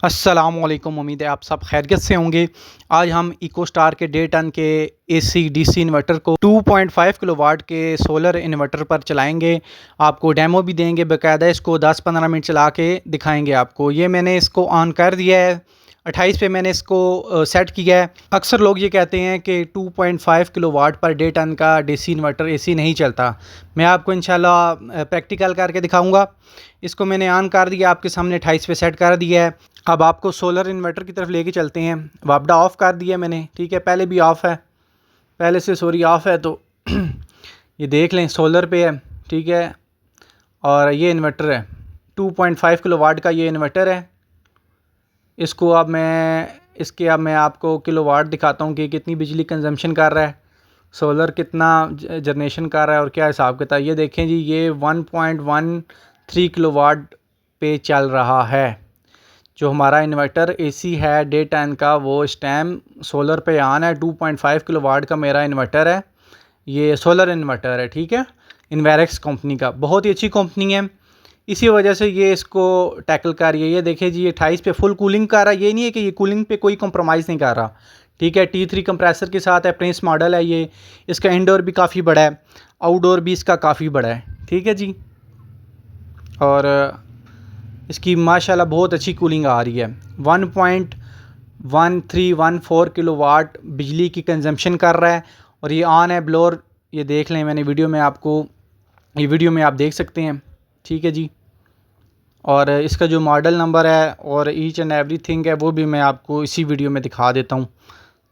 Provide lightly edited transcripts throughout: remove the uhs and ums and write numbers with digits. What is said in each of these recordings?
अस्सलामुअलैकुम। उम्मीद है आप सब खैरियत से होंगे। आज हम इकोस्टार के 1.5 टन के एसी डीसी इन्वर्टर को 2.5 किलोवाट के सोलर इन्वर्टर पर चलाएंगे। आपको डेमो भी देंगे, बाकायदा इसको 10-15 मिनट चला के दिखाएंगे आपको। ये मैंने इसको ऑन कर दिया है, 28 पे मैंने इसको सेट किया है। अक्सर लोग ये कहते हैं कि 2.5 किलोवाट पर 1.5 टन का डीसी इन्वर्टर एसी नहीं चलता। मैं आपको इंशाल्लाह प्रैक्टिकल करके दिखाऊंगा। इसको मैंने ऑन कर दिया, आपके सामने 28 पे सेट कर दिया है। अब आपको सोलर इन्वर्टर की तरफ लेके चलते हैं। वापडा ऑफ़ कर दिया मैंने, ठीक है। पहले भी ऑफ़ है, पहले से सॉरी ऑफ़ है, तो ये देख लें सोलर पे है, ठीक है। और ये इन्वर्टर है 2.5 किलोवाट का, ये इन्वर्टर है। इसको अब मैं आपको किलोवाट दिखाता हूँ कि कितनी बिजली कंजम्पशन कर रहा है, सोलर कितना जनरेशन कर रहा है और क्या हिसाब किताब। ये देखें जी, ये 1.13 किलोवाट पे चल रहा है। जो हमारा इन्वर्टर एसी है 1.5 टन का, वो इस टाइम सोलर पे ऑन है। 2.5 किलोवाट का मेरा इन्वर्टर है, ये सोलर इन्वर्टर है, ठीक है। इन्वेरेक्स कंपनी का, बहुत ही अच्छी कंपनी है। इसी वजह से ये इसको टैकल कर रही है। ये देखिए जी, 28 पे फुल कूलिंग कर रहा है। ये नहीं है कि ये कूलिंग पे कोई कंप्रोमाइज़ नहीं कर रहा, ठीक है। T3 कंप्रेसर के साथ है, प्रिंस मॉडल है ये। इसका इंडोर भी काफ़ी बड़ा है, आउटडोर भी इसका काफ़ी बड़ा है, ठीक है जी। और इसकी माशाल्लाह बहुत अच्छी कूलिंग आ रही है। 1.1314 किलोवाट बिजली की कंजम्पशन कर रहा है। और ये ऑन है ब्लोअर, ये देख लें, मैंने वीडियो में आप देख सकते हैं, ठीक है जी। और इसका जो मॉडल नंबर है और ईच एंड एवरीथिंग है, वो भी मैं आपको इसी वीडियो में दिखा देता हूँ,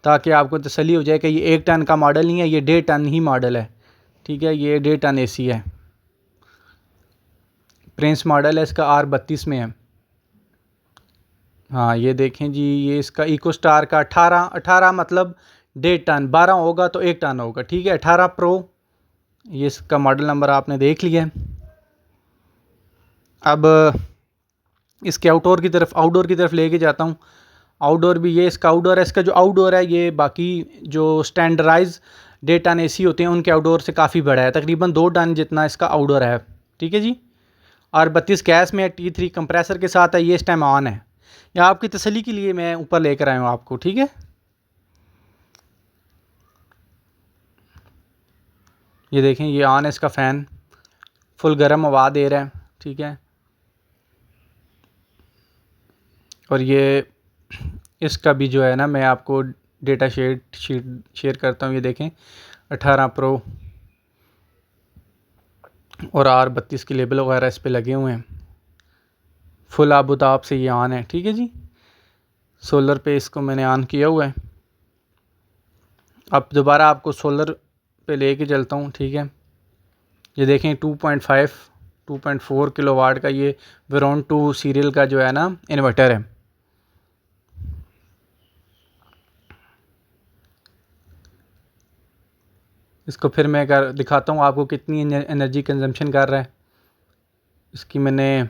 ताकि आपको तसल्ली हो जाए कि ये 1 टन का मॉडल नहीं है, ये 1.5 टन ही मॉडल है, ठीक है। ये 1.5 टन एसी है, प्रिंस मॉडल है इसका, R32 में है। हाँ, ये देखें जी, ये इसका इकोस्टार का 18 मतलब 1.5 टन, 12 होगा तो 1 टन होगा, ठीक है। 18 प्रो, ये इसका मॉडल नंबर आपने देख लिया है। अब इसके आउटडोर की तरफ लेके जाता हूँ। आउटडोर भी, ये इसका आउटडोर है। इसका जो आउटडोर है, ये बाकी जो स्टैंडर्डाइज 1.5 टन एसी होते हैं उनके आउटडोर से काफ़ी बड़ा है, तकरीबन 2 टन जितना इसका आउटडोर है, ठीक है जी। और 32 गैस में T3 कंप्रेसर के साथ है। ये इस टाइम ऑन है, या आपकी तसल्ली के लिए मैं ऊपर लेकर आया हूँ आपको, ठीक है। ये देखें, ये ऑन है, इसका फ़ैन फुल गर्म हवा दे रहा है, ठीक है। और ये इसका भी जो है ना, मैं आपको डेटा शीट शेयर करता हूँ। ये देखें, 18 प्रो और R32 के लेबल वगैरह इस पे लगे हुए हैं। फुल आबूताब से ये ऑन है, ठीक है जी। सोलर पे इसको मैंने ऑन किया हुआ है। अब दोबारा आपको सोलर पे लेके चलता हूँ, ठीक है। ये देखें, 2.4 किलोवाट का ये वेरोन 2 सीरियल का जो है ना इन्वर्टर है। इसको फिर मैं दिखाता हूँ आपको कितनी एनर्जी कंजम्पशन कर रहा है। इसकी मैंने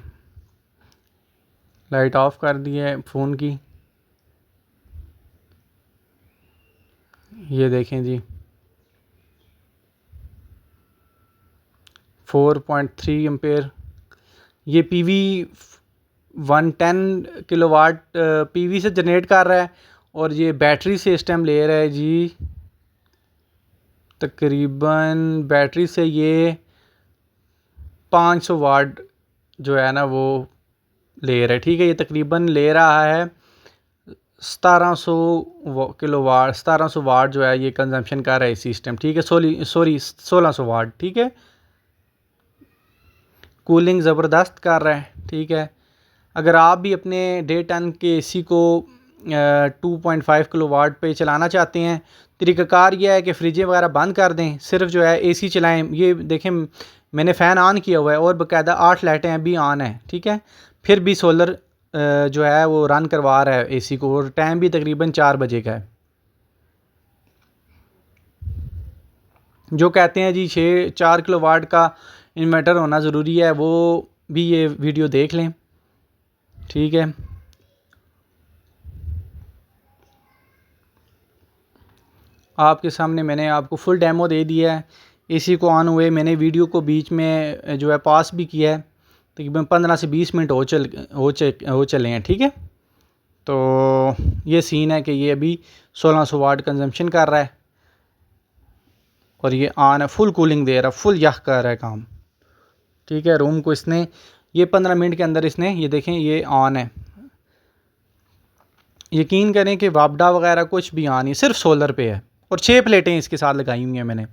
लाइट ऑफ कर दी है फ़ोन की। ये देखें जी, 4.3 एम्पेयर। ये PV 110 किलोवाट PV से जनरेट कर रहा है। और ये बैटरी से इस टाइम ले रहा है जी, तकरीबन बैटरी से ये 500 वाट जो है ना वो ले रहा है, ठीक है। ये तकरीबन ले रहा है 1700 किलोवाट, 1700 वाट जो है ये कंजम्पशन कर रहा है इस सिस्टम, ठीक है। सॉरी 1600 वाट, ठीक है। कूलिंग ज़बरदस्त कर रहा है, ठीक है। अगर आप भी अपने 1.5 टन के एसी को 2.5 किलोवाट पे चलाना चाहते हैं, तरीक़ाकार यह है कि फ्रिजें वगैरह बंद कर दें, सिर्फ जो है एसी चलाएं। ये देखें, मैंने फ़ैन ऑन किया हुआ है और बाकायदा 8 लाइटें अभी ऑन है, ठीक है। फिर भी सोलर जो है वो रन करवा रहा है एसी को, और टाइम भी तकरीबन 4 बजे का है। जो कहते हैं जी 4 किलोवाट का इन्वर्टर होना ज़रूरी है, वो भी ये वीडियो देख लें, ठीक है। आपके सामने मैंने आपको फुल डेमो दे दिया है। एसी को ऑन हुए मैंने वीडियो को बीच में जो है पास भी किया है, तकरीबन 15 से 20 मिनट हो चले हैं, ठीक है। तो ये सीन है कि ये अभी 1600 वाट कंजम्पशन कर रहा है और ये ऑन है, फुल कूलिंग दे रहा है, फुल यख कर रहा है काम। ठीक है, रूम को इसने ये 15 मिनट के अंदर इसने ये देखें ये ऑन है। यकीन करें कि वापडा वगैरह कुछ भी ऑन नहीं, सिर्फ सोलर पे है और 6 प्लेटें इसके साथ लगाई हुई हैं मैंने।